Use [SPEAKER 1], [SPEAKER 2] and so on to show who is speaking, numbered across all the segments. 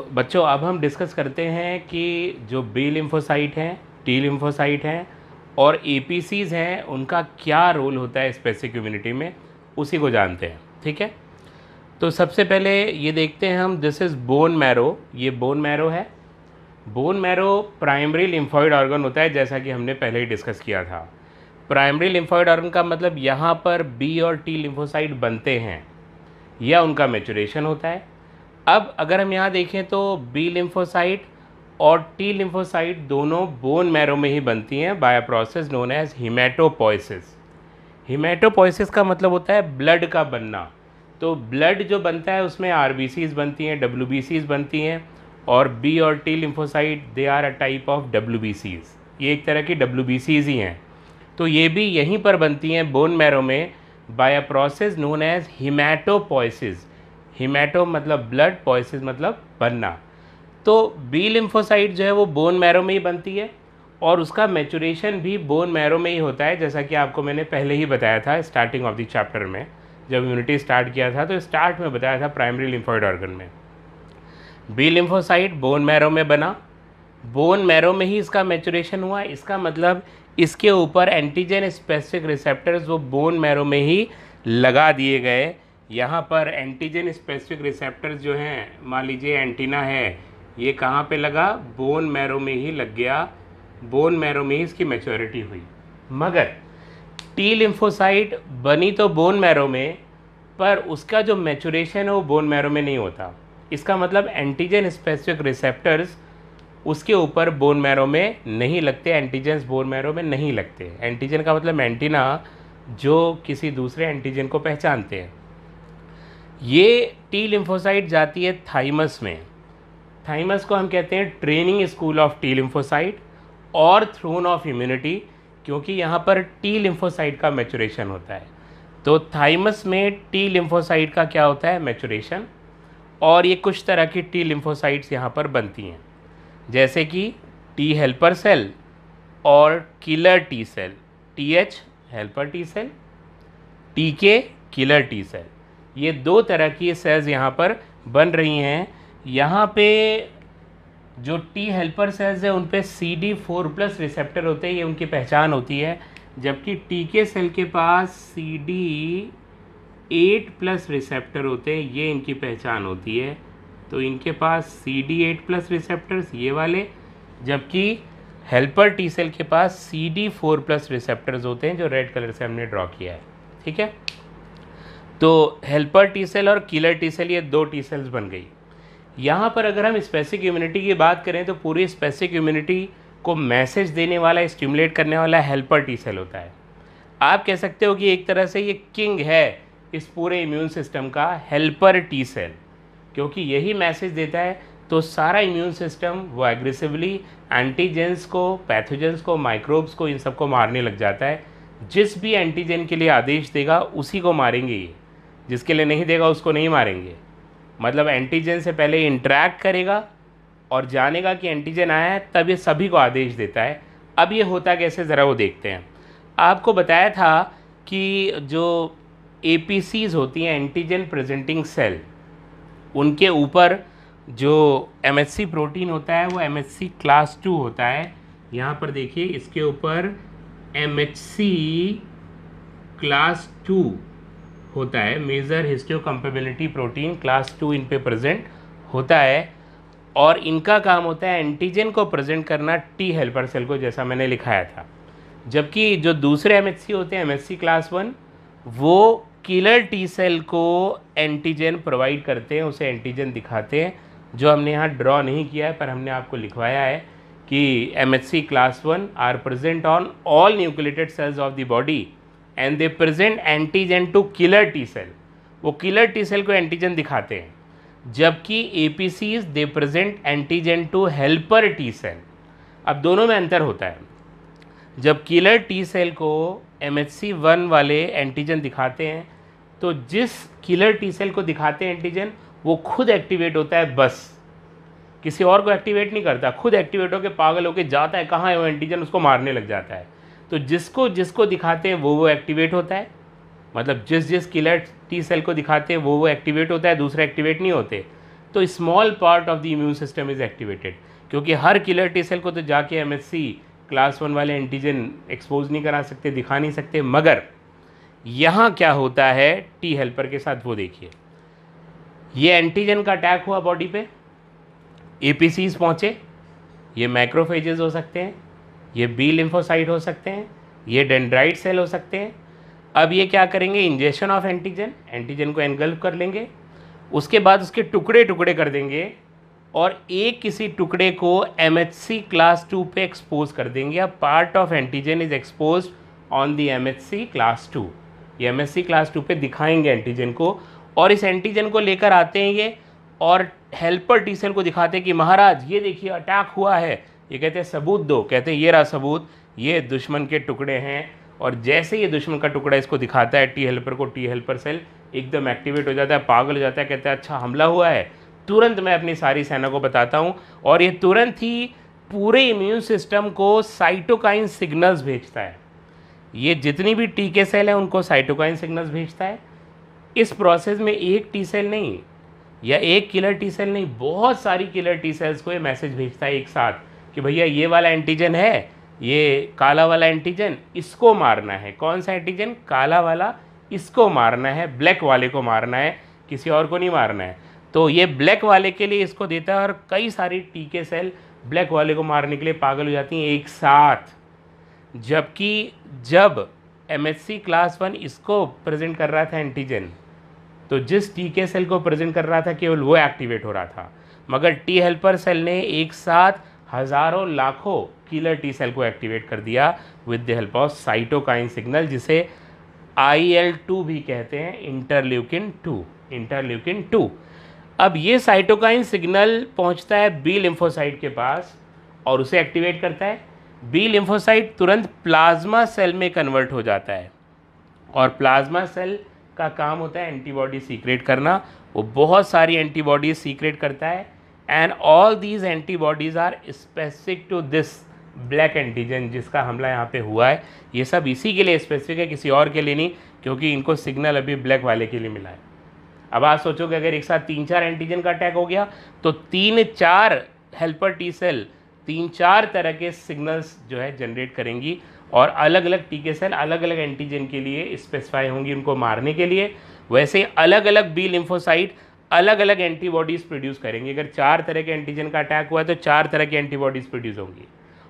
[SPEAKER 1] बच्चों अब हम डिस्कस करते हैं कि जो बी लिम्फोसाइट हैं, टी लिम्फोसाइट हैं और एपीसीज हैं, उनका क्या रोल होता है स्पेसिफिक इम्यूनिटी में, उसी को जानते हैं। ठीक है, तो सबसे पहले ये देखते हैं हम, दिस इज़ बोन मैरो। ये बोन मैरो है। Bone marrow primary lymphoid organ होता है, जैसा कि हमने पहले ही डिस्कस किया था। प्राइमरी लिम्फॉइड ऑर्गन का मतलब यहाँ पर बी और टी लिम्फोसाइट बनते हैं या उनका मैचुरेशन होता है। अब अगर हम यहाँ देखें तो बी लिम्फोसाइट और टी लिम्फोसाइट दोनों बोन मैरो में ही बनती हैं by a process known as haematopoiesis. Haematopoiesis का मतलब होता है ब्लड का बनना। तो ब्लड जो बनता है उसमें आरबीसीज बनती हैं, डब्ल्यूबीसीज बनती हैं, और बी और T lymphocyte they are a type of डब्ल्यूबीसीज। ये एक तरह की डब्ल्यूबीसीज ही हैं। तो ये भी यहीं पर बनती हैं बोन मैरो में by a process known as haematopoiesis. Haemato मतलब ब्लड, पोइसिस मतलब बनना। तो बी लिम्फोसाइट जो है वो बोन मैरो में ही बनती है और उसका मैचुरेशन भी बोन मैरो में ही होता है, जैसा कि आपको मैंने पहले ही बताया था स्टार्टिंग ऑफ द चैप्टर में। जब इम्यूनिटी स्टार्ट किया था तो स्टार्ट में बताया था प्राइमरी लिम्फॉइड ऑर्गन में बी लिम्फोसाइट बोन मैरो में बना, बोन मैरो में ही इसका मैचुरेशन हुआ। इसका मतलब इसके ऊपर एंटीजन स्पेसिफिक रिसेप्टर्स वो बोन मैरो में ही लगा दिए गए। यहाँ पर एंटीजन स्पेसिफिक रिसेप्टर्स जो हैं, मान लीजिए एंटीना है, ये कहाँ पे लगा, बोन मैरो में ही लग गया। बोन मैरो में ही इसकी मैच्योरिटी हुई। मगर टी लिम्फोसाइट बनी तो बोन मैरो में, पर उसका जो मैचुरेशन है वो बोन मैरो में नहीं होता। इसका मतलब एंटीजन स्पेसिफिक रिसेप्टर्स उसके ऊपर बोन मैरो में नहीं लगते, एंटीजन्स बोन मैरो में नहीं लगते। एंटीजन का मतलब एंटीना जो किसी दूसरे एंटीजन को पहचानते हैं। ये टी लिम्फोसाइट जाती है थाइमस में। थाइमस को हम कहते हैं training school of T lymphocyte और थ्रोन ऑफ इम्यूनिटी, क्योंकि यहाँ पर टी लिम्फोसाइट का मैचुरेशन होता है। तो थाइमस में टी लिम्फोसाइट का क्या होता है, मैचुरेशन। और ये कुछ तरह की टी लिम्फोसाइट्स यहाँ पर बनती हैं, जैसे कि टी हेल्पर सेल और killer T cell. T H helper T cell, T के किलर टी सेल। ये दो तरह की सेल्स यहाँ पर बन रही हैं। यहाँ पे जो टी हेल्पर सेल्स है उन पे CD4+ रिसेप्टर होते हैं, ये उनकी पहचान होती है। जबकि टी के सेल के पास CD8+ रिसेप्टर होते हैं, ये इनकी पहचान होती है। तो इनके पास CD8+ रिसेप्टर्स ये वाले, जबकि हेल्पर टी सेल के पास CD4+ रिसेप्टर्स होते हैं, जो रेड कलर से हमने ड्रॉ किया है। ठीक है, तो हेल्पर टी सेल और किलर टी सेल ये दो टी सेल्स बन गई। यहाँ पर अगर हम स्पेसिफिक इम्यूनिटी की बात करें तो पूरी स्पेसिफिक इम्यूनिटी को मैसेज देने वाला, स्टिमुलेट करने वाला हेल्पर टी सेल होता है। आप कह सकते हो कि एक तरह से ये किंग है इस पूरे इम्यून सिस्टम का, हेल्पर टी सेल, क्योंकि यही मैसेज देता है। तो सारा इम्यून सिस्टम वो एग्रेसिवली एंटीजेंस को, पैथोजेंस को, माइक्रोब्स को, इन सबको मारने लग जाता है। जिस भी एंटीजन के लिए आदेश देगा उसी को मारेंगे ये, जिसके लिए नहीं देगा उसको नहीं मारेंगे। मतलब एंटीजन से पहले इंटरैक्ट करेगा और जानेगा कि एंटीजन आया है, तब ये सभी को आदेश देता है। अब ये होता कैसे, ज़रा वो देखते हैं। आपको बताया था कि जो एपीसीज होती हैं, एंटीजन प्रेजेंटिंग सेल, उनके ऊपर जो एमएचसी प्रोटीन होता है वो एमएचसी क्लास 2 होता है। यहाँ पर देखिए इसके ऊपर एमएचसी क्लास 2 होता है, मेजर हिस्टोकम्पेबिलिटी प्रोटीन क्लास 2 इन पे प्रेजेंट होता है। और इनका काम होता है एंटीजन को प्रेजेंट करना टी हेल्पर सेल को, जैसा मैंने लिखाया था। जबकि जो दूसरे एमएचसी होते हैं, एमएचसी क्लास 1, वो किलर टी सेल को एंटीजन प्रोवाइड करते हैं, उसे एंटीजन दिखाते हैं, जो हमने यहाँ ड्रॉ नहीं किया है पर हमने आपको लिखवाया है कि MHC class 1 are present on all nucleated cells of the body and they present antigen to killer T cell. वो किलर टी सेल को एंटीजन दिखाते हैं, जबकि APCs they present antigen to helper T cell. अब दोनों में अंतर होता है। जब किलर टी सेल को एमएचसी 1 वाले एंटीजन दिखाते हैं, तो जिस किलर टी सेल को दिखाते हैं एंटीजन, वो खुद एक्टिवेट होता है, बस किसी और को एक्टिवेट नहीं करता, खुद एक्टिवेट होकर पागल होकर जाता है, कहाँ है वो एंटीजन, उसको मारने लग जाता है। तो जिसको जिसको दिखाते हैं वो एक्टिवेट होता है। मतलब जिस जिस किलर टी सेल को दिखाते हैं वो एक्टिवेट होता है, दूसरे एक्टिवेट नहीं होते। तो small part of the immune system is activated, क्योंकि हर किलर टी सेल को तो जाके एमएचसी क्लास 1 वाले एंटीजन एक्सपोज नहीं करा सकते, दिखा नहीं सकते, मगर यहाँ क्या होता है टी हेल्पर के साथ वो देखिए। ये एंटीजन का अटैक हुआ बॉडी पे, एपीसीज पहुँचे, ये मैक्रोफेजेस हो सकते हैं, ये बी लिम्फोसाइट हो सकते हैं, ये डेंड्राइट सेल हो सकते हैं। अब ये क्या करेंगे, इंजेक्शन ऑफ एंटीजन, एंटीजन को एनगल्फ कर लेंगे, उसके बाद उसके टुकड़े टुकड़े कर देंगे और एक किसी टुकड़े को एमएचसी क्लास 2 पे एक्सपोज कर देंगे। अब part of antigen is expose on the MHC class 2, ये एमएचसी क्लास 2 पे दिखाएंगे एंटीजन को, और इस एंटीजन को लेकर आते हैं ये और हेल्पर टी सेल को दिखाते हैं कि महाराज ये देखिए अटैक हुआ है। ये कहते हैं सबूत दो, कहते हैं ये रहा सबूत, ये दुश्मन के टुकड़े हैं। और जैसे ये दुश्मन का टुकड़ा इसको दिखाता है टी हेल्पर को, टी हेल्पर सेल एकदम एक्टिवेट हो जाता है, पागल हो जाता है, कहता है अच्छा हमला हुआ है, तुरंत मैं अपनी सारी सेना को बताता हूँ। और ये तुरंत ही पूरे इम्यून सिस्टम को साइटोकाइन सिग्नल्स भेजता है। ये जितनी भी टी के सेल हैं उनको साइटोकाइन सिग्नल्स भेजता है। इस प्रोसेस में एक टी सेल नहीं या एक किलर टी सेल नहीं, बहुत सारी किलर टी सेल्स को ये मैसेज भेजता है एक साथ कि भैया ये वाला एंटीजन है, ये काला वाला एंटीजन, इसको मारना है। कौन सा एंटीजन? काला वाला, इसको मारना है, ब्लैक वाले को मारना है, किसी और को नहीं मारना है। तो ये ब्लैक वाले के लिए इसको देता है और कई सारी टी के सेल ब्लैक वाले को मारने के लिए पागल हो जाती हैं एक साथ। जबकि जब एमएचसी क्लास 1 इसको प्रेजेंट कर रहा था एंटीजन, तो जिस टी के सेल को प्रेजेंट कर रहा था केवल वो एक्टिवेट हो रहा था, मगर टी हेल्पर सेल ने एक साथ हज़ारों लाखों किलर टी सेल को एक्टिवेट कर दिया with the help of cytokine signal, जिसे IL-2 भी कहते हैं, इंटरल्यूकिन 2, इंटरल्यूकिन 2। अब ये साइटोकाइन सिग्नल पहुंचता है बी लिम्फोसाइट के पास और उसे एक्टिवेट करता है। बी लिम्फोसाइट तुरंत प्लाज्मा सेल में कन्वर्ट हो जाता है और प्लाज्मा सेल का काम होता है एंटीबॉडी सीक्रेट करना। वो बहुत सारी एंटीबॉडीज सीक्रेट करता है and all these antibodies are specific to this black antigen जिसका हमला यहाँ पे हुआ है। ये सब इसी के लिए स्पेसिफिक है, किसी और के लिए नहीं, क्योंकि इनको सिग्नल अभी ब्लैक वाले के लिए मिला है। अब आप सोचोगे अगर एक साथ 3-4 एंटीजन का अटैक हो गया तो 3-4 हेल्पर टी सेल 3-4 तरह के सिग्नल्स जो है जनरेट करेंगी और अलग अलग टी के सेल अलग अलग एंटीजन के लिए स्पेसिफाई होंगी उनको मारने के लिए। वैसे अलग अलग बी लिम्फोसाइट अलग अलग एंटीबॉडीज़ प्रोड्यूस करेंगे। अगर 4 तरह के एंटीजन का अटैक हुआ है तो 4 तरह की एंटीबॉडीज़ प्रोड्यूस होंगी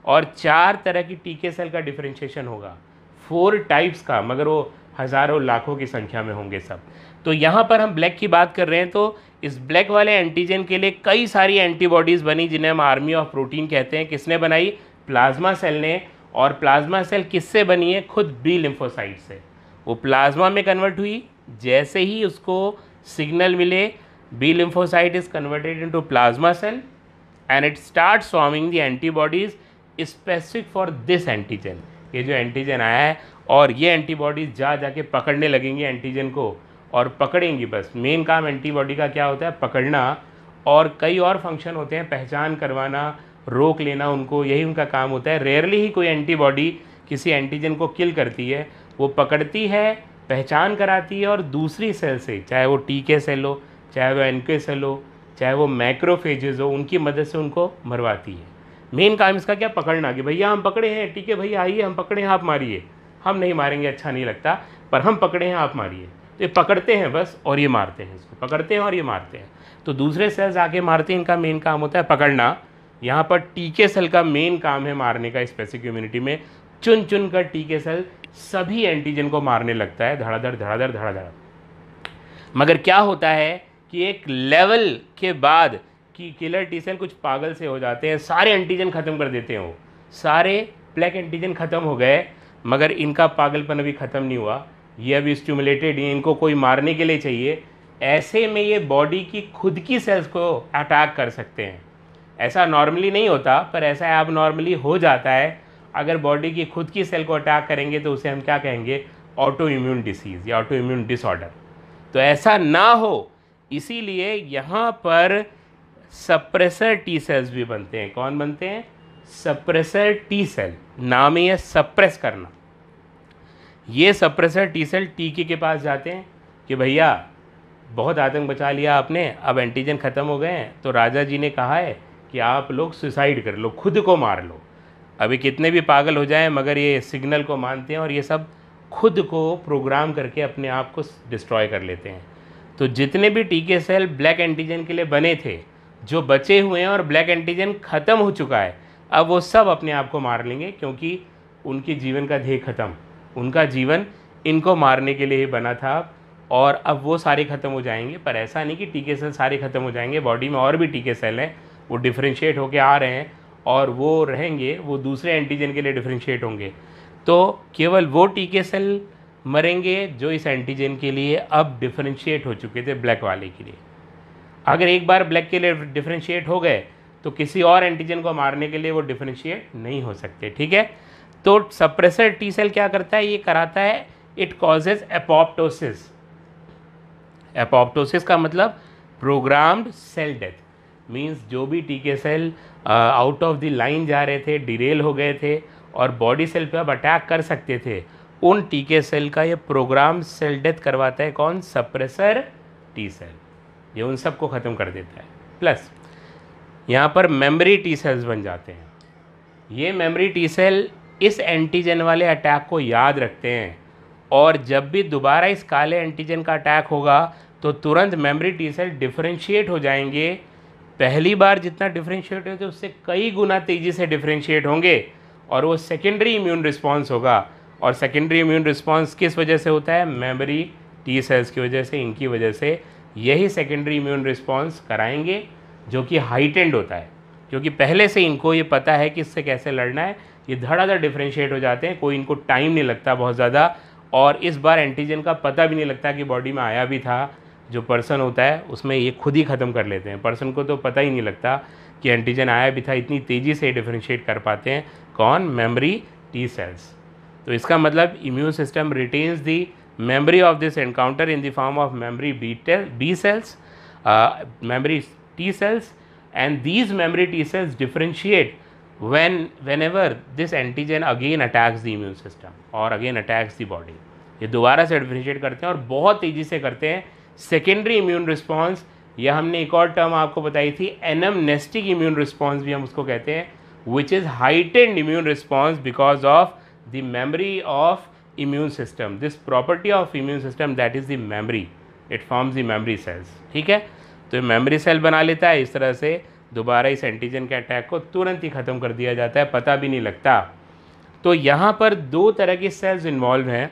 [SPEAKER 1] और 4 तरह की टी के सेल का डिफरेंशिएशन होगा, 4 टाइप्स का, मगर वो हज़ारों लाखों की संख्या में होंगे सब। तो यहाँ पर हम ब्लैक की बात कर रहे हैं, तो इस ब्लैक वाले एंटीजन के लिए कई सारी एंटीबॉडीज़ बनी जिन्हें हम आर्मी ऑफ प्रोटीन कहते हैं। किसने बनाई? प्लाज्मा सेल ने। और प्लाज्मा सेल किससे बनी है? खुद बी लिम्फोसाइट से। वो प्लाज्मा में कन्वर्ट हुई, जैसे ही उसको सिग्नल मिले B lymphocyte is converted into plasma cell and it starts forming the antibodies specific for this antigen. ये जो एंटीजन आया है और ये एंटीबॉडीज जाके पकड़ने लगेंगी एंटीजन को और पकड़ेंगी। बस मेन काम एंटीबॉडी का क्या होता है? पकड़ना, और कई और फंक्शन होते हैं, पहचान करवाना, रोक लेना उनको, यही उनका काम होता है। रेयरली ही कोई एंटीबॉडी किसी एंटीजन को किल करती है, वो पकड़ती है, पहचान कराती है और दूसरी सेल से, चाहे वो टी के सेल हो, चाहे वो NK सेल हो, चाहे वो मैक्रोफेजेस हो, उनकी मदद से उनको मरवाती है। मेन काम इसका क्या? पकड़ना, कि भैया हम पकड़े हैं, ठीक है भैया आइए, हम पकड़े हैं, आप मारिए। हम नहीं मारेंगे, अच्छा नहीं लगता, पर हम पकड़े हैं, आप मारिए। तो ये पकड़ते हैं बस और ये मारते हैं, इसको पकड़ते हैं और ये मारते हैं। तो दूसरे सेल्स आके मारते हैं, इनका मेन काम होता है पकड़ना। यहाँ पर टीके सेल का मेन काम है मारने का। स्पेसिफिक इम्यूनिटी में चुन चुन कर टीके सेल सभी एंटीजन को मारने लगता है, धड़ाधड़ धड़ाधड़ धड़ाधड़। मगर क्या होता है कि एक लेवल के बाद कि किलर टी सेल कुछ पागल से हो जाते हैं, सारे एंटीजन ख़त्म कर देते हैं। वो सारे ब्लैक एंटीजन ख़त्म हो गए, मगर इनका पागलपन अभी ख़त्म नहीं हुआ। ये अभी स्टिमुलेटेड हैं, इनको कोई मारने के लिए चाहिए। ऐसे में ये बॉडी की खुद की सेल्स को अटैक कर सकते हैं। ऐसा नॉर्मली नहीं होता, पर ऐसा अब नॉर्मली हो जाता है। अगर बॉडी की खुद की सेल को अटैक करेंगे तो उसे हम क्या कहेंगे? ऑटो इम्यून डिसीज़ या ऑटो इम्यून डिसऑर्डर। तो ऐसा ना हो, इसीलिए यहाँ पर सप्रेसर टी सेल्स भी बनते हैं। कौन बनते हैं? Suppressor T cell. नाम ही है सप्रेस करना। ये सप्रेसर टी सेल टीके के पास जाते हैं कि भैया बहुत आतंक बचा लिया आपने, अब एंटीजन ख़त्म हो गए हैं, तो राजा जी ने कहा है कि आप लोग सुसाइड कर लो, खुद को मार लो। अभी कितने भी पागल हो जाएं मगर ये सिग्नल को मानते हैं और ये सब खुद को प्रोग्राम करके अपने आप को डिस्ट्रॉय कर लेते हैं। तो जितने भी टीके सेल ब्लैक एंटीजन के लिए बने थे, जो बचे हुए हैं और ब्लैक एंटीजन ख़त्म हो चुका है, अब वो सब अपने आप को मार लेंगे, क्योंकि उनके जीवन का ध्येय ख़त्म, उनका जीवन इनको मारने के लिए ही बना था। और अब वो सारे ख़त्म हो जाएंगे, पर ऐसा नहीं कि टीके सेल सारे ख़त्म हो जाएंगे, बॉडी में और भी टीके सेल हैं, वो डिफ्रेंशिएट होके आ रहे हैं और वो रहेंगे, वो दूसरे एंटीजन के लिए डिफ्रेंशिएट होंगे। तो केवल वो टीके सेल मरेंगे जो इस एंटीजन के लिए अब डिफ्रेंशिएट हो चुके थे ब्लैक वाले के लिए। अगर एक बार ब्लैक के लिए डिफ्रेंशिएट हो गए तो किसी और एंटीजन को मारने के लिए वो डिफ्रेंशिएट नहीं हो सकते, ठीक है। तो सप्रेसर टी सेल क्या करता है, ये कराता है, इट कॉजेज एपोप्टोसिस। एपोप्टोसिस का मतलब प्रोग्राम्ड सेल डेथ, मींस जो भी टीके sell out of the line जा रहे थे, डिरेल हो गए थे और बॉडी सेल पे अब अटैक कर सकते थे, उन टीके सेल का ये प्रोग्राम सेल डेथ करवाता है। कौन? सप्रेसर टी सेल, ये उन सब को ख़त्म कर देता है। प्लस यहाँ पर मेमोरी टी सेल्स बन जाते हैं। ये मेमोरी टी सेल इस एंटीजन वाले अटैक को याद रखते हैं और जब भी दोबारा इस काले एंटीजन का अटैक होगा तो तुरंत मेमोरी टी सेल डिफ्रेंशिएट हो जाएंगे। पहली बार जितना डिफ्रेंशिएट होते उससे कई गुना तेज़ी से डिफ्रेंशिएट होंगे और वो सेकेंडरी इम्यून रिस्पॉन्स होगा। और सेकेंडरी इम्यून रिस्पॉन्स किस वजह से होता है? मेमोरी टी सेल्स की वजह से, इनकी वजह से यही सेकेंडरी इम्यून रिस्पॉन्स कराएंगे, जो कि हाइटेंड होता है, क्योंकि पहले से इनको ये पता है कि इससे कैसे लड़ना है। ये धड़ाधड़ डिफ्रेंशिएट हो जाते हैं, कोई इनको टाइम नहीं लगता बहुत ज़्यादा, और इस बार एंटीजन का पता भी नहीं लगता कि बॉडी में आया भी था। जो पर्सन होता है उसमें ये खुद ही ख़त्म कर लेते हैं, पर्सन को तो पता ही नहीं लगता कि एंटीजन आया भी था, इतनी तेज़ी से डिफ्रेंशिएट कर पाते हैं। कौन? Memory T cells. तो इसका मतलब immune system retains the memory of this encounter in the form of memory B cells, memory T cells, and these memory T cells differentiate whenever this antigen again attacks the immune system or again attacks the body. ये दोबारा से differentiate करते हैं और बहुत तेज़ी से करते हैं। सेकेंडरी इम्यून रिस्पॉन्स, यह हमने एक और टर्म आपको बताई थी, एनमनेस्टिक इम्यून रिस्पॉन्स भी हम उसको कहते हैं, which is heightened immune response because of the memory of immune system. This property of immune system, that is the memory, it forms the memory cells. ठीक है, तो मेमोरी सेल बना लेता है। इस तरह से दोबारा इस एंटीजन के अटैक को तुरंत ही ख़त्म कर दिया जाता है, पता भी नहीं लगता। तो यहाँ पर दो तरह की सेल्स इन्वॉल्व हैं,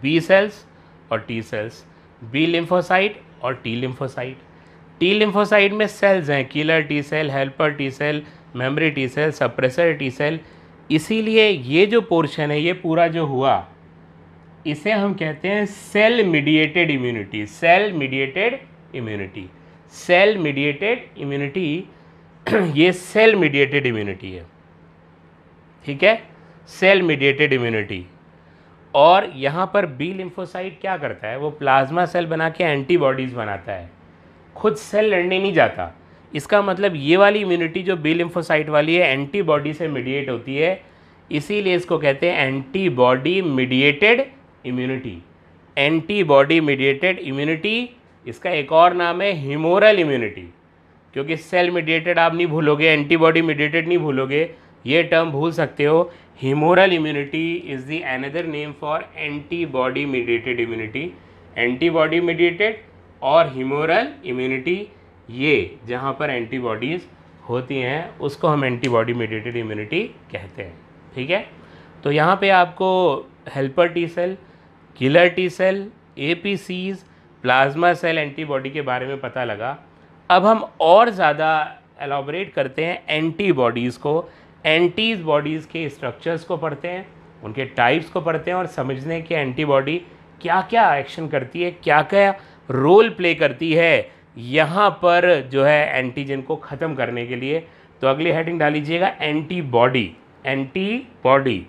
[SPEAKER 1] बी सेल्स और टी सेल्स, बी लिम्फोसाइट और टी लिम्फोसाइट। टी लिम्फोसाइट में सेल्स हैं, killer T cell, helper T cell, memory T cell, suppressor T cell. इसीलिए ये जो पोर्शन है, ये पूरा जो हुआ, इसे हम कहते हैं cell mediated immunity. Cell mediated immunity, cell mediated immunity, ये सेल मीडिएटेड इम्यूनिटी है, ठीक है, सेल मीडिएटेड इम्यूनिटी। और यहाँ पर बी लिम्फोसाइट क्या करता है? वो प्लाज्मा सेल बना के एंटीबॉडीज़ बनाता है, खुद सेल लड़ने नहीं जाता। इसका मतलब ये वाली इम्यूनिटी जो बी लिम्फोसाइट वाली है, एंटीबॉडी से मीडिएट होती है, इसीलिए इसको कहते हैं antibody mediated immunity. Antibody mediated immunity, इसका एक और नाम है ह्यूमोरल इम्यूनिटी, क्योंकि सेल मीडिएटेड आप नहीं भूलोगे, एंटीबॉडी मीडिएटेड नहीं भूलोगे, ये टर्म भूल सकते हो। Humoral immunity is the another name for antibody mediated immunity. Antibody mediated और ह्यूमोरल इम्यूनिटी, ये जहाँ पर एंटीबॉडीज़ होती हैं उसको हम एंटीबॉडी मीडिएटेड इम्यूनिटी कहते हैं, ठीक है। तो यहाँ पे आपको helper T cell, killer T cell, APCs, plasma cell antibody के बारे में पता लगा। अब हम और ज़्यादा एलॉबरेट करते हैं एंटीबॉडीज़ को, एंटीबॉडीज़ के स्ट्रक्चर्स को पढ़ते हैं, उनके टाइप्स को पढ़ते हैं और समझते हैं कि एंटीबॉडी क्या क्या एक्शन करती है, क्या क्या रोल प्ले करती है यहाँ पर जो है एंटीजन को ख़त्म करने के लिए। तो अगली हेडिंग डाल लीजिएगा एंटीबॉडी। एंटीबॉडी